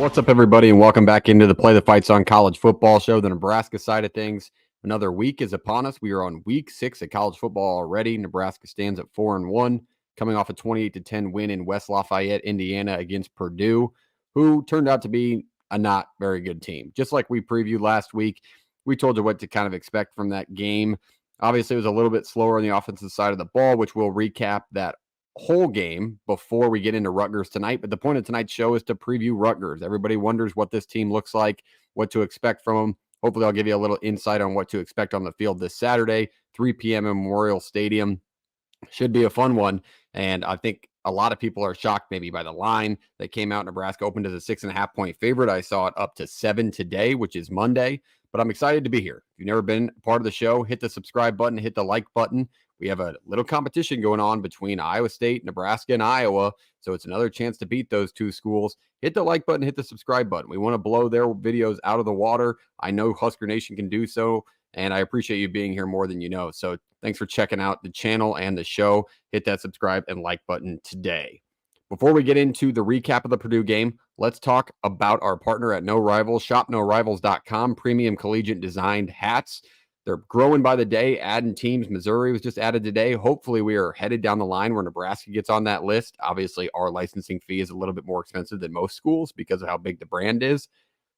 What's up, everybody, and welcome back into the Play the Fights on College Football show, the Nebraska side of things. Another week is upon us. We are on week 6 of college football already. Nebraska stands at 4-1, coming off a 28-10 win in West Lafayette, Indiana against Purdue, who turned out to be a not very good team. Just like we previewed last week, we told you what to kind of expect from that game. Obviously, it was a little bit slower on the offensive side of the ball, which we'll recap that whole game before we get into Rutgers tonight. But the point of tonight's show is to preview Rutgers. Everybody wonders what this team looks like, what to expect from them. Hopefully, I'll give you a little insight on what to expect on the field this Saturday, 3 p.m. in Memorial Stadium. Should be a fun one. And I think a lot of people are shocked maybe by the line that came out. Nebraska opened as a 6.5-point favorite. I saw it up to 7 today, which is Monday. But I'm excited to be here. If you've never been part of the show, hit the subscribe button, hit the like button. We have a little competition going on between Iowa State, Nebraska, and Iowa. So it's another chance to beat those two schools. Hit the like button, hit the subscribe button. We want to blow their videos out of the water. I know Husker Nation can do so, and I appreciate you being here more than you know. So thanks for checking out the channel and the show. Hit that subscribe and like button today. Before we get into the recap of the Purdue game, let's talk about our partner at No Rivals, shopnorivals.com, premium collegiate designed hats. They're growing by the day, adding teams. Missouri was just added today. Hopefully, we are headed down the line where Nebraska gets on that list. Obviously, our licensing fee is a little bit more expensive than most schools because of how big the brand is.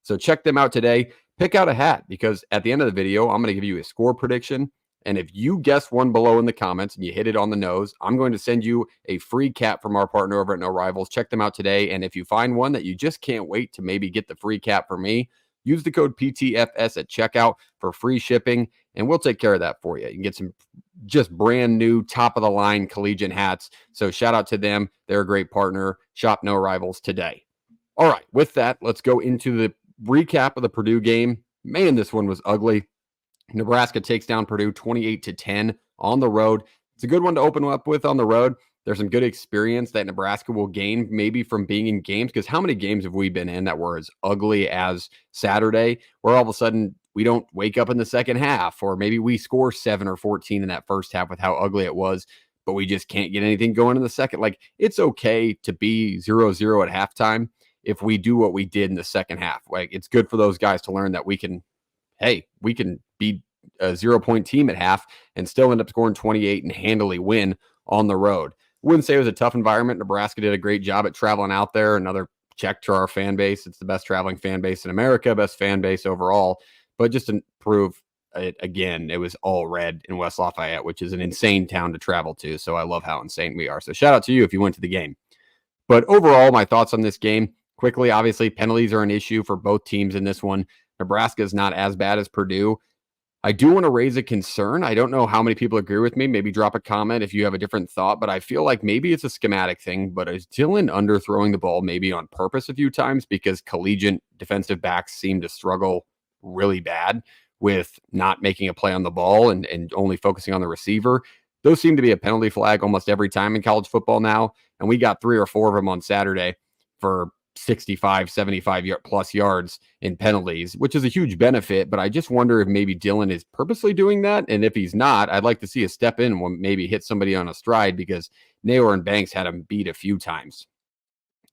So check them out today. Pick out a hat because at the end of the video, I'm going to give you a score prediction. And if you guess one below in the comments and you hit it on the nose, I'm going to send you a free cap from our partner over at No Rivals. Check them out today. And if you find one that you just can't wait to maybe get the free cap for me, use the code PTFS at checkout for free shipping, and we'll take care of that for you. You can get some just brand new, top-of-the-line collegiate hats. So shout out to them. They're a great partner. Shop No Rivals today. All right, with that, let's go into the recap of the Purdue game. Man, this one was ugly. Nebraska takes down Purdue 28-10 on the road. It's a good one to open up with on the road. There's some good experience that Nebraska will gain maybe from being in games, because how many games have we been in that were as ugly as Saturday, where all of a sudden we don't wake up in the second half, or maybe we score 7 or 14 in that first half with how ugly it was, but we just can't get anything going in the second. Like, it's okay to be 0-0 at halftime if we do what we did in the second half. Like, it's good for those guys to learn that we can be a 0-point team at half and still end up scoring 28 and handily win on the road. Wouldn't say it was a tough environment. Nebraska did a great job at traveling out there. Another check to our fan base. It's the best traveling fan base in America, best fan base overall. But just to prove it again, it was all red in West Lafayette, which is an insane town to travel to. So I love how insane we are. So shout out to you if you went to the game. But overall, my thoughts on this game, quickly, obviously, penalties are an issue for both teams in this one. Nebraska is not as bad as Purdue. I do want to raise a concern. I don't know how many people agree with me. Maybe drop a comment if you have a different thought, but I feel like maybe it's a schematic thing, but is Dylan underthrowing the ball maybe on purpose a few times because collegiate defensive backs seem to struggle really bad with not making a play on the ball and only focusing on the receiver? Those seem to be a penalty flag almost every time in college football now, and we got 3 or 4 of them on Saturday for 65, 75 plus yards in penalties, which is a huge benefit. But I just wonder if maybe Dylan is purposely doing that. And if he's not, I'd like to see a step in and maybe hit somebody on a stride, because Naylor and Banks had him beat a few times.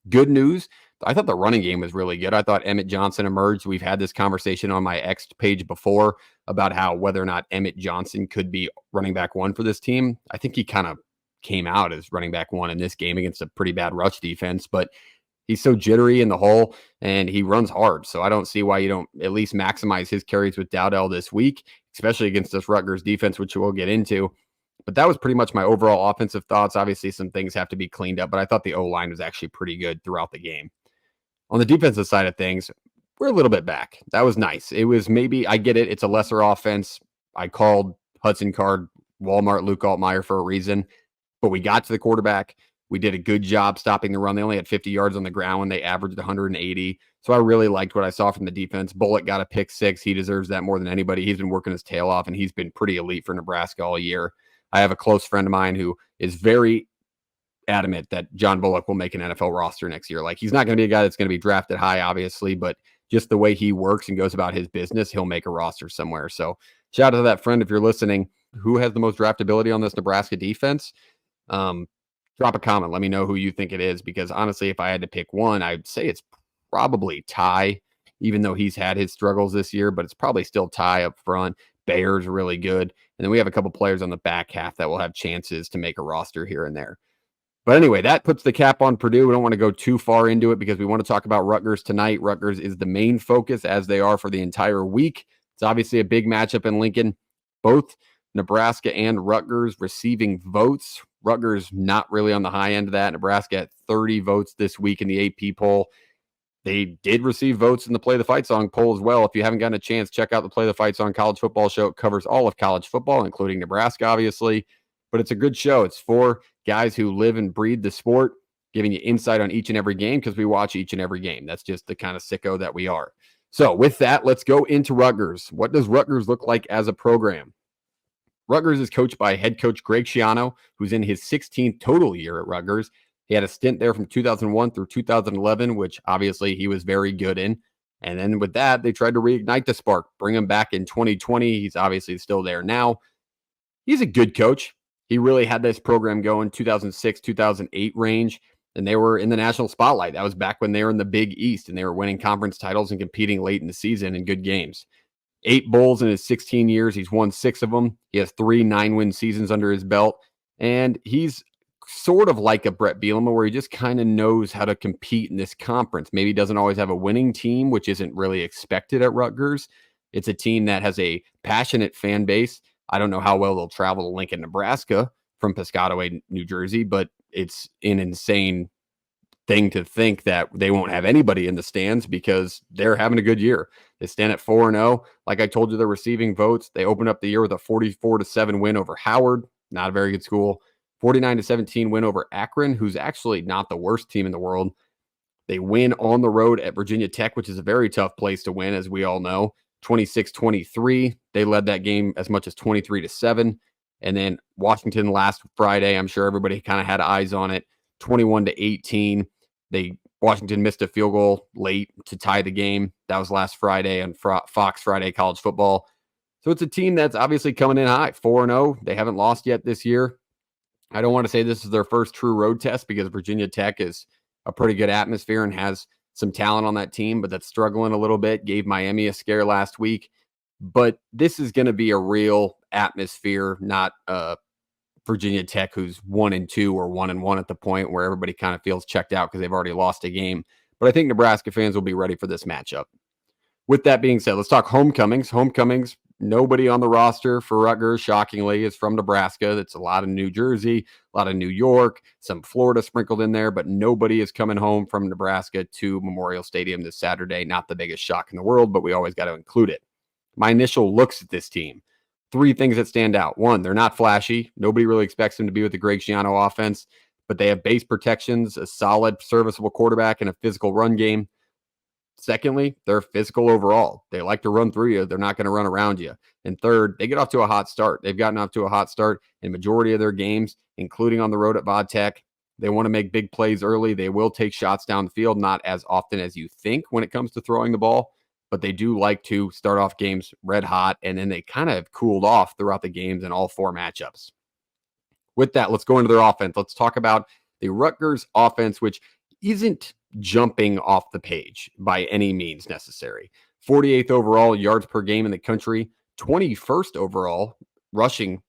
Good news. I thought the running game was really good. I thought Emmett Johnson emerged. We've had this conversation on my X page before about how whether or not Emmett Johnson could be running back 1 for this team. I think he kind of came out as running back 1 in this game against a pretty bad rush defense, but he's so jittery in the hole and he runs hard. So I don't see why you don't at least maximize his carries with Dowdell this week, especially against this Rutgers defense, which we'll get into. But that was pretty much my overall offensive thoughts. Obviously, some things have to be cleaned up, but I thought the O-line was actually pretty good throughout the game. On the defensive side of things, we're a little bit back. That was nice. It was maybe, I get it, it's a lesser offense. I called Hudson Card Walmart Luke Altmaier for a reason, but we got to the quarterback. We did a good job stopping the run. They only had 50 yards on the ground when they averaged 180. So I really liked what I saw from the defense. Bullock got a pick 6. He deserves that more than anybody. He's been working his tail off, and he's been pretty elite for Nebraska all year. I have a close friend of mine who is very adamant that John Bullock will make an NFL roster next year. Like, he's not going to be a guy that's going to be drafted high, obviously, but just the way he works and goes about his business, he'll make a roster somewhere. So shout out to that friend if you're listening. Who has the most draftability on this Nebraska defense? Drop a comment. Let me know who you think it is, because honestly, if I had to pick one, I'd say it's probably tie, even though he's had his struggles this year, but it's probably still tie up front. Bayer's really good. And then we have a couple players on the back half that will have chances to make a roster here and there. But anyway, that puts the cap on Purdue. We don't want to go too far into it because we want to talk about Rutgers tonight. Rutgers is the main focus, as they are for the entire week. It's obviously a big matchup in Lincoln. Both Nebraska and Rutgers receiving votes. Rutgers not really on the high end of that. Nebraska at 30 votes this week in the AP poll. They did receive votes in the Play the Fight Song poll as well. If you haven't gotten a chance, check out the Play the Fight Song college football show. It covers all of college football, including Nebraska, obviously. But it's a good show. It's for guys who live and breathe the sport, giving you insight on each and every game because we watch each and every game. That's just the kind of sicko that we are. So with that, let's go into Rutgers. What does Rutgers look like as a program? Rutgers is coached by head coach Greg Schiano, who's in his 16th total year at Rutgers. He had a stint there from 2001 through 2011, which obviously he was very good in. And then with that, they tried to reignite the spark, bring him back in 2020. He's obviously still there now. He's a good coach. He really had this program going 2006, 2008 range, and they were in the national spotlight. That was back when they were in the Big East and they were winning conference titles and competing late in the season in good games. 8 bowls in his 16 years. He's won 6 of them. He has 3 9-win seasons under his belt. And he's sort of like a Brett Bielema, where he just kind of knows how to compete in this conference. Maybe doesn't always have a winning team, which isn't really expected at Rutgers. It's a team that has a passionate fan base. I don't know how well they'll travel to Lincoln, Nebraska from Piscataway, New Jersey, but it's an insane thing to think that they won't have anybody in the stands because they're having a good year. They stand at 4-0. Like I told you, they're receiving votes. They opened up the year with a 44-7 win over Howard, not a very good school. 49-17 win over Akron, who's actually not the worst team in the world. They win on the road at Virginia Tech, which is a very tough place to win, as we all know. 26-23. They led that game as much as 23-7. And then Washington last Friday, I'm sure everybody kind of had eyes on it. 21-18. Washington missed a field goal late to tie the game. That was last Friday on Fox Friday College Football. So it's a team that's obviously coming in high, 4-0. They haven't lost yet this year. I don't want to say this is their first true road test because Virginia Tech is a pretty good atmosphere and has some talent on that team, but that's struggling a little bit. Gave Miami a scare last week. But this is going to be a real atmosphere, not Virginia Tech, who's 1-2 or 1-1 at the point where everybody kind of feels checked out because they've already lost a game. But I think Nebraska fans will be ready for this matchup. With that being said, let's talk homecomings. Homecomings, nobody on the roster for Rutgers, shockingly, is from Nebraska. That's a lot of New Jersey, a lot of New York, some Florida sprinkled in there, but nobody is coming home from Nebraska to Memorial Stadium this Saturday. Not the biggest shock in the world, but we always got to include it. My initial looks at this team, 3 things that stand out. 1, they're not flashy. Nobody really expects them to be with the Greg Schiano offense, but they have base protections, a solid, serviceable quarterback, and a physical run game. Secondly, they're physical overall. They like to run through you. They're not going to run around you. And third, they get off to a hot start. They've gotten off to a hot start in majority of their games, including on the road at Vodtech. They want to make big plays early. They will take shots down the field, not as often as you think when it comes to throwing the ball, but they do like to start off games red hot, and then they kind of have cooled off throughout the games in all 4 matchups. With that, let's go into their offense. Let's talk about the Rutgers offense, which isn't jumping off the page by any means necessary. 48th overall yards per game in the country, 21st overall rushing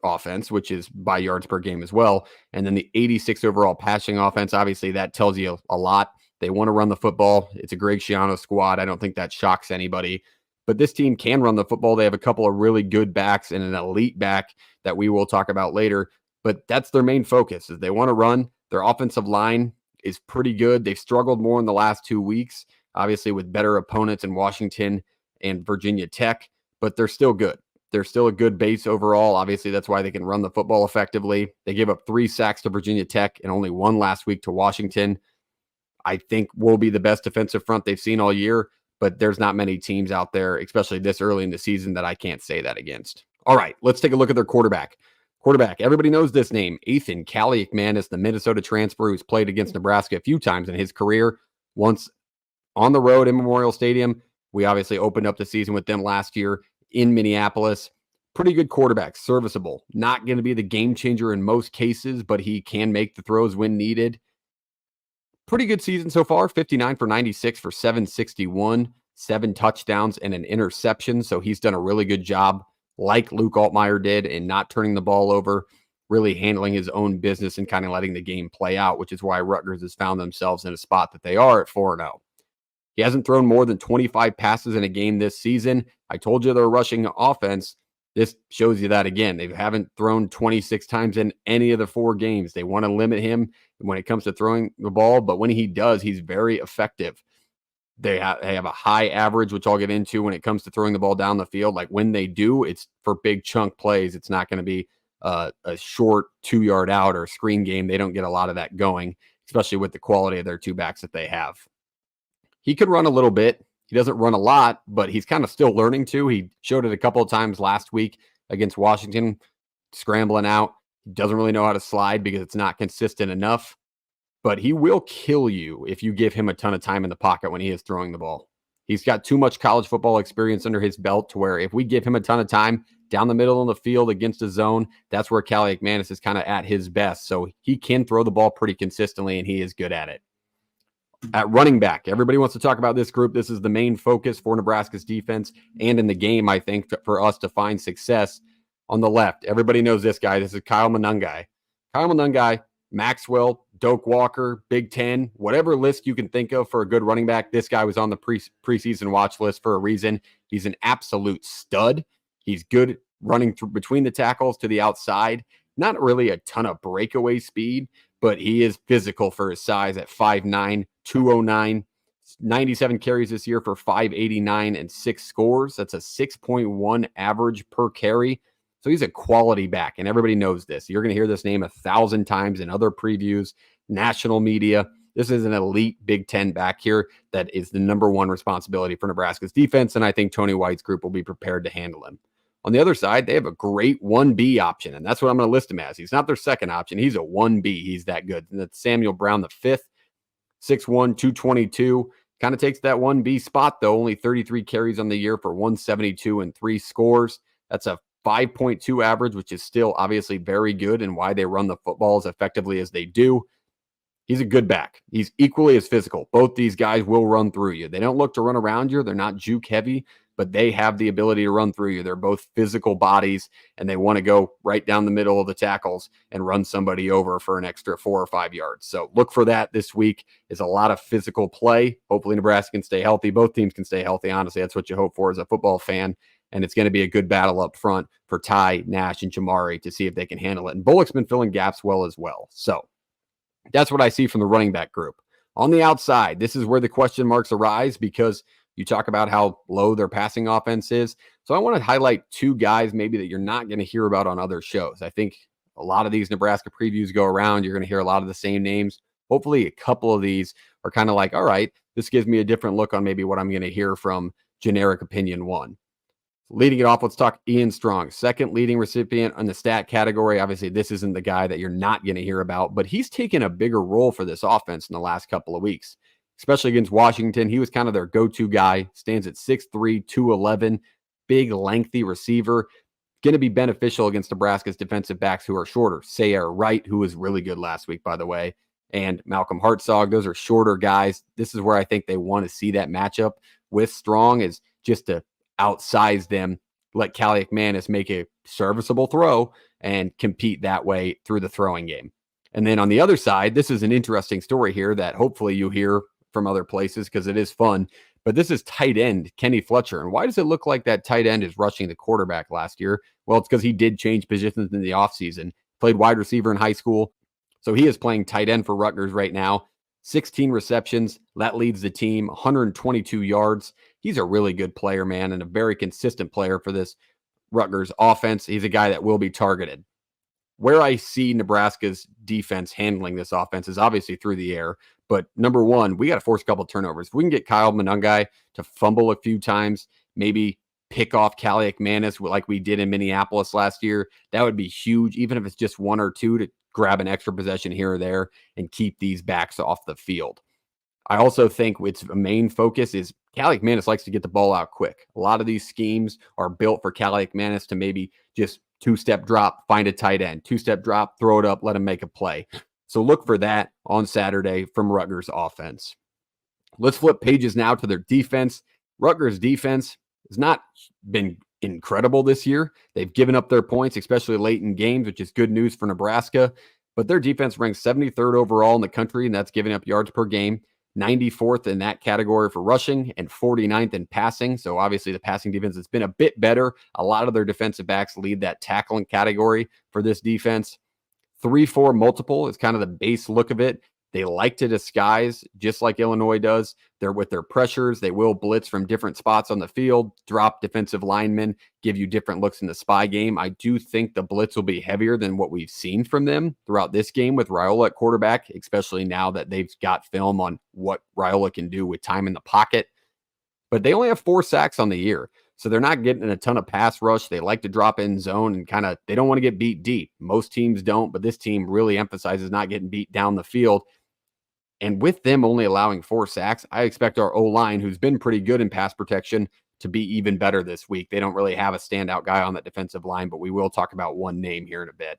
offense, which is by yards per game as well. And then the 86th overall passing offense. Obviously, that tells you a lot. They want to run the football. It's a Greg Schiano squad. I don't think that shocks anybody. But this team can run the football. They have a couple of really good backs and an elite back that we will talk about later. But that's their main focus, is they want to run. Their offensive line is pretty good. They've struggled more in the last 2 weeks, obviously with better opponents in Washington and Virginia Tech, but they're still good. They're still a good base overall. Obviously, that's why they can run the football effectively. They gave up 3 sacks to Virginia Tech and only 1 last week to Washington. I think will be the best defensive front they've seen all year, but there's not many teams out there, especially this early in the season, that I can't say that against. All right, let's take a look at their quarterback. Everybody knows this name, Ethan Kaliakmanis, the Minnesota transfer who's played against Nebraska a few times in his career. Once on the road in Memorial Stadium. We obviously opened up the season with them last year in Minneapolis. Pretty good quarterback, serviceable. Not going to be the game changer in most cases, but he can make the throws when needed. Pretty good season so far, 59 for 96 for 761, 7 touchdowns and an interception. So he's done a really good job, like Luke Altmaier did, in not turning the ball over, really handling his own business and kind of letting the game play out, which is why Rutgers has found themselves in a spot that they are at 4-0. He hasn't thrown more than 25 passes in a game this season. I told you they're a rushing offense. This shows you that again. They haven't thrown 26 times in any of the 4 games. They want to limit him when it comes to throwing the ball, but when he does, he's very effective. They have a high average, which I'll get into when it comes to throwing the ball down the field. Like when they do, it's for big chunk plays. It's not going to be a short 2-yard out or a screen game. They don't get a lot of that going, especially with the quality of their 2 backs that they have. He could run a little bit. He doesn't run a lot, but he's kind of still learning to. He showed it a couple of times last week against Washington, scrambling out. He doesn't really know how to slide because it's not consistent enough, but he will kill you if you give him a ton of time in the pocket when he is throwing the ball. He's got too much college football experience under his belt to where if we give him a ton of time down the middle of the field against a zone, that's where Callie McManus is kind of at his best. So he can throw the ball pretty consistently, and he is good at it. At running back, everybody wants to talk about this group. This is the main focus for Nebraska's defense and in the game, I think, for us to find success. On the left, everybody knows this guy. This is Kyle Monangai. Kyle Monangai, Maxwell, Doak Walker, Big Ten, whatever list you can think of for a good running back, this guy was on the preseason watch list for a reason. He's an absolute stud. He's good running through between the tackles to the outside. Not really a ton of breakaway speed, but he is physical for his size at 5'9", 209, 97 carries this year for 589 and 6 scores. That's a 6.1 average per carry. So he's a quality back, and everybody knows this. You're going to hear this name 1,000 times in other previews, national media. This is an elite Big Ten back here that is the number one responsibility for Nebraska's defense, and I think Tony White's group will be prepared to handle him. On the other side, they have a great 1B option, and that's what I'm going to list him as. He's not their second option. He's a 1B. He's that good. And that's Samuel Brown, the 5th, 6'1", 222. Kind of takes that 1B spot, though. Only 33 carries on the year for 172 and 3 scores. That's a 5.2 average, which is still obviously very good and why they run the football as effectively as they do. He's a good back. He's equally as physical. Both these guys will run through you. They don't look to run around you. They're not juke heavy, but they have the ability to run through you. They're both physical bodies, and they want to go right down the middle of the tackles and run somebody over for an extra 4 or 5 yards. So look for that this week. Is a lot of physical play. Hopefully Nebraska can stay healthy. Both teams can stay healthy. Honestly, that's what you hope for as a football fan. And it's going to be a good battle up front for Ty, Nash, and Jamari to see if they can handle it. And Bullock's been filling gaps well as well. So that's what I see from the running back group. On the outside, this is where the question marks arise because you talk about how low their passing offense is. So I want to highlight 2 guys maybe that you're not going to hear about on other shows. I think a lot of these Nebraska previews go around. You're going to hear a lot of the same names. Hopefully a couple of these are kind of like, all right, this gives me a different look on maybe what I'm going to hear from generic opinion 1. Leading it off, let's talk Ian Strong, 2nd leading recipient on the stat category. Obviously, this isn't the guy that you're not going to hear about, but he's taken a bigger role for this offense in the last couple of weeks, especially against Washington. He was kind of their go-to guy, stands at 6'3", 211, big, lengthy receiver. Going to be beneficial against Nebraska's defensive backs who are shorter. Sayre Wright, who was really good last week, by the way, and Malcolm Hartzog. Those are shorter guys. This is where I think they want to see that matchup with Strong, is just to outsize them, let Callie McManus make a serviceable throw and compete that way through the throwing game. And then on the other side, this is an interesting story here that hopefully you hear from other places because it is fun, but this is tight end Kenny Fletcher. And why does it look like that tight end is rushing the quarterback last year? Well, it's because he did change positions in the offseason, played wide receiver in high school. So he is playing tight end for Rutgers right now. 16 receptions. That leads the team, 122 yards. He's a really good player, man, and a very consistent player for this Rutgers offense. He's a guy that will be targeted. Where I see Nebraska's defense handling this offense is obviously through the air. But number one, we got to force a couple of turnovers. If we can get Kyle Monangai to fumble a few times, maybe pick off Callie McManus like we did in Minneapolis last year, that would be huge, even if it's just 1 or 2 to grab an extra possession here or there and keep these backs off the field. I also think its main focus is Callie McManus likes to get the ball out quick. A lot of these schemes are built for Callie McManus to maybe just 2-step drop, find a tight end, 2-step drop, throw it up, let him make a play. So look for that on Saturday from Rutgers offense. Let's flip pages now to their defense. Rutgers defense has not been incredible this year. They've given up their points, especially late in games, which is good news for Nebraska. But their defense ranks 73rd overall in the country, and that's giving up yards per game, 94th in that category for rushing, and 49th in passing. So obviously the passing defense has been a bit better. A lot of their defensive backs lead that tackling category for this defense. 3-4 multiple is kind of the base look of it. They like to disguise, just like Illinois does. They're with their pressures. They will blitz from different spots on the field, drop defensive linemen, give you different looks in the spy game. I do think the blitz will be heavier than what we've seen from them throughout this game with Raiola at quarterback, especially now that they've got film on what Raiola can do with time in the pocket. But they only have 4 sacks on the year. So they're not getting a ton of pass rush. They like to drop in zone and they don't want to get beat deep. Most teams don't, but this team really emphasizes not getting beat down the field. And with them only allowing 4 sacks, I expect our O-line, who's been pretty good in pass protection, to be even better this week. They don't really have a standout guy on that defensive line, but we will talk about one name here in a bit.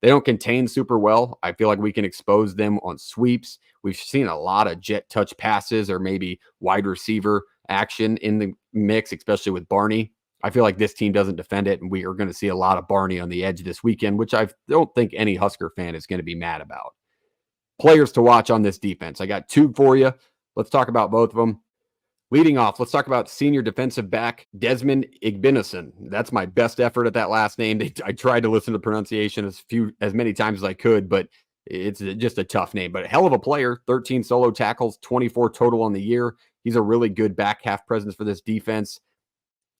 They don't contain super well. I feel like we can expose them on sweeps. We've seen a lot of jet touch passes or maybe wide receiver action in the mix, especially with Barney. I feel like this team doesn't defend it, and we are going to see a lot of Barney on the edge this weekend, which I don't think any Husker fan is going to be mad about. Players to watch on this defense. I got 2 for you. Let's talk about both of them. Leading off, let's talk about senior defensive back Desmond Igbinosun. That's my best effort at that last name. I tried to listen to the pronunciation as many times as I could, but it's just a tough name. But a hell of a player, 13 solo tackles, 24 total on the year. He's a really good back half presence for this defense.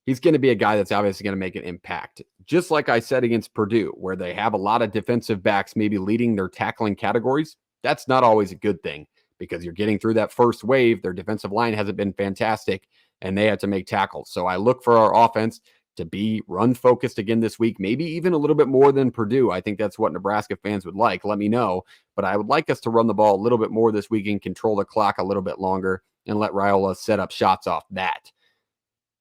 He's going to be a guy that's obviously going to make an impact. Just like I said against Purdue, where they have a lot of defensive backs maybe leading their tackling categories. That's not always a good thing, because you're getting through that first wave. Their defensive line hasn't been fantastic, and they had to make tackles. So I look for our offense to be run-focused again this week, maybe even a little bit more than Purdue. I think that's what Nebraska fans would like. Let me know. But I would like us to run the ball a little bit more this week and control the clock a little bit longer and let Raiola set up shots off that.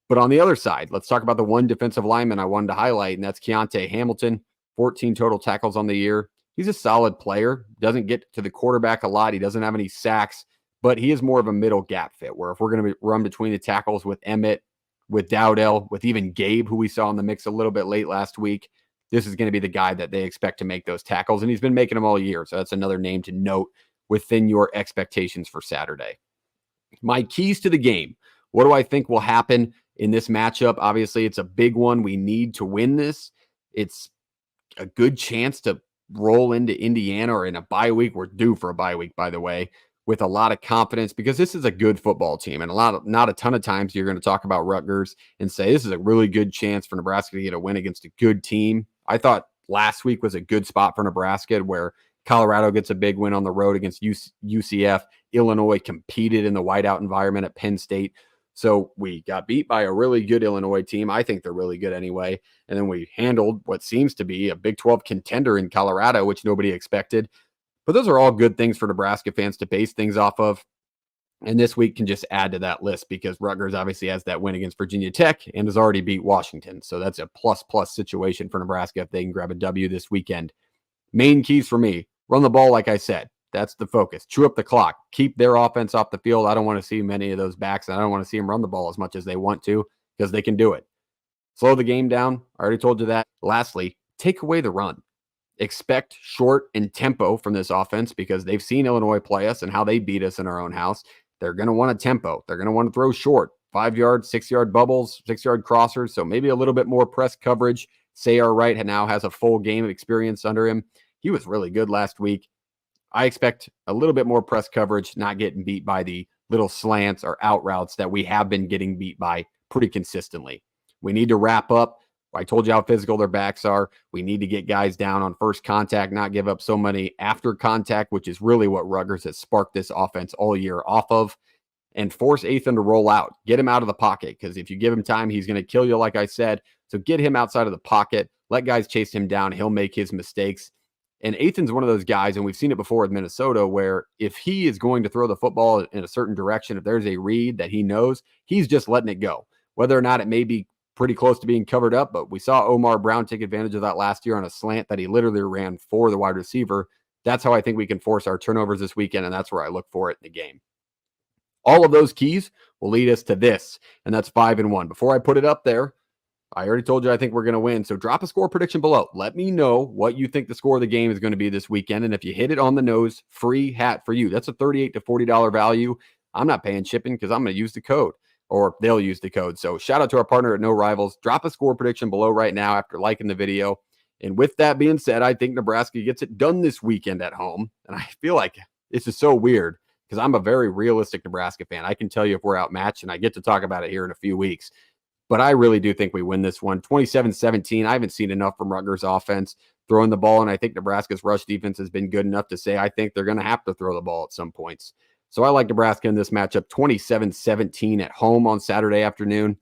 But on the other side, let's talk about the one defensive lineman I wanted to highlight, and that's Keontae Hamilton, 14 total tackles on the year. He's a solid player, doesn't get to the quarterback a lot. He doesn't have any sacks, but he is more of a middle gap fit, where if we're going to run between the tackles with Emmett, with Dowdell, with even Gabe, who we saw in the mix a little bit late last week, this is going to be the guy that they expect to make those tackles, and he's been making them all year. So that's another name to note within your expectations for Saturday. My keys to the game. What do I think will happen in this matchup? Obviously, it's a big one. We need to win this. It's a good chance to roll into Indiana, or in a bye week. We're due for a bye week, by the way, with a lot of confidence, because this is a good football team. And not a ton of times you're going to talk about Rutgers and say this is a really good chance for Nebraska to get a win against a good team. I thought last week was a good spot for Nebraska, where Colorado gets a big win on the road against UCF. Illinois competed in the whiteout environment at Penn State. So we got beat by a really good Illinois team. I think they're really good anyway. And then we handled what seems to be a Big 12 contender in Colorado, which nobody expected. But those are all good things for Nebraska fans to base things off of. And this week can just add to that list, because Rutgers obviously has that win against Virginia Tech and has already beat Washington. So that's a plus situation for Nebraska if they can grab a W this weekend. Main keys for me: run the ball, like I said. That's the focus. Chew up the clock. Keep their offense off the field. I don't want to see many of those backs, and I don't want to see them run the ball as much as they want to, because they can do it. Slow the game down. I already told you that. Lastly, take away the run. Expect short and tempo from this offense, because they've seen Illinois play us and how they beat us in our own house. They're going to want a tempo. They're going to want to throw short, 5-yard, 6-yard bubbles, 6-yard crossers. So maybe a little bit more press coverage. Sayar Wright now has a full game of experience under him. He was really good last week. I expect a little bit more press coverage, not getting beat by the little slants or out routes that we have been getting beat by pretty consistently. We need to wrap up. I told you how physical their backs are. We need to get guys down on first contact, not give up so many after contact, which is really what Rutgers has sparked this offense all year off of. And force Ethan to roll out. Get him out of the pocket, because if you give him time, he's going to kill you, like I said. So get him outside of the pocket. Let guys chase him down. He'll make his mistakes. And Ethan's one of those guys, and we've seen it before with Minnesota, where if he is going to throw the football in a certain direction, if there's a read that he knows, he's just letting it go. Whether or not it may be pretty close to being covered up, but we saw Omar Brown take advantage of that last year on a slant that he literally ran for the wide receiver. That's how I think we can force our turnovers this weekend, and that's where I look for it in the game. All of those keys will lead us to this, and that's 5-1. Before I put it up there, I already told you I think we're going to win. So drop a score prediction below. Let me know what you think the score of the game is going to be this weekend. And if you hit it on the nose, free hat for you. That's a $38 to $40 value. I'm not paying shipping because I'm going to use the code, or they'll use the code. So shout out to our partner at No Rivals. Drop a score prediction below right now after liking the video. And with that being said, I think Nebraska gets it done this weekend at home. And I feel like this is so weird because I'm a very realistic Nebraska fan. I can tell you if we're outmatched, and I get to talk about it here in a few weeks. But I really do think we win this one. 27-17. I haven't seen enough from Rutgers offense throwing the ball, and I think Nebraska's rush defense has been good enough to say I think they're going to have to throw the ball at some points. So I like Nebraska in this matchup, 27-17 at home on Saturday afternoon.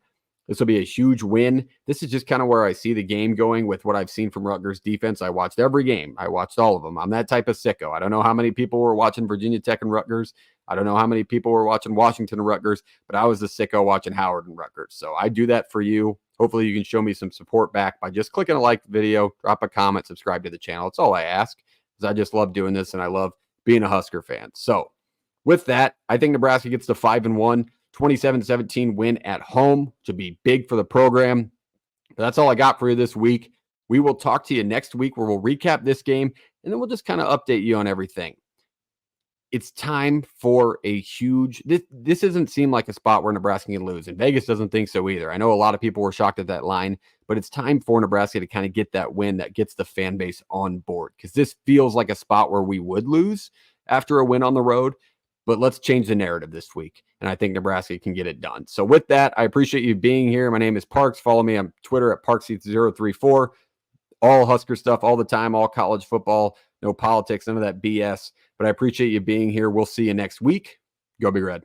This will be a huge win. This is just kind of where I see the game going with what I've seen from Rutgers defense. I watched every game. I watched all of them. I'm that type of sicko. I don't know how many people were watching Virginia Tech and Rutgers. I don't know how many people were watching Washington and Rutgers, but I was the sicko watching Howard and Rutgers. So I do that for you. Hopefully you can show me some support back by just clicking a like video, drop a comment, subscribe to the channel. That's all I ask, because I just love doing this and I love being a Husker fan. So with that, I think Nebraska gets to 5-1. 27-17 win at home, which would be big for the program. But that's all I got for you this week. We will talk to you next week where we'll recap this game, and then we'll just kind of update you on everything. It's time for a huge, this doesn't seem like a spot where Nebraska can lose, and Vegas doesn't think so either. I know a lot of people were shocked at that line, but it's time for Nebraska to kind of get that win that gets the fan base on board, because this feels like a spot where we would lose after a win on the road. But let's change the narrative this week, and I think Nebraska can get it done. So with that, I appreciate you being here. My name is Parks. Follow me on Twitter at Parkseats034. All Husker stuff all the time, all college football, no politics, none of that BS. But I appreciate you being here. We'll see you next week. Go Big Red.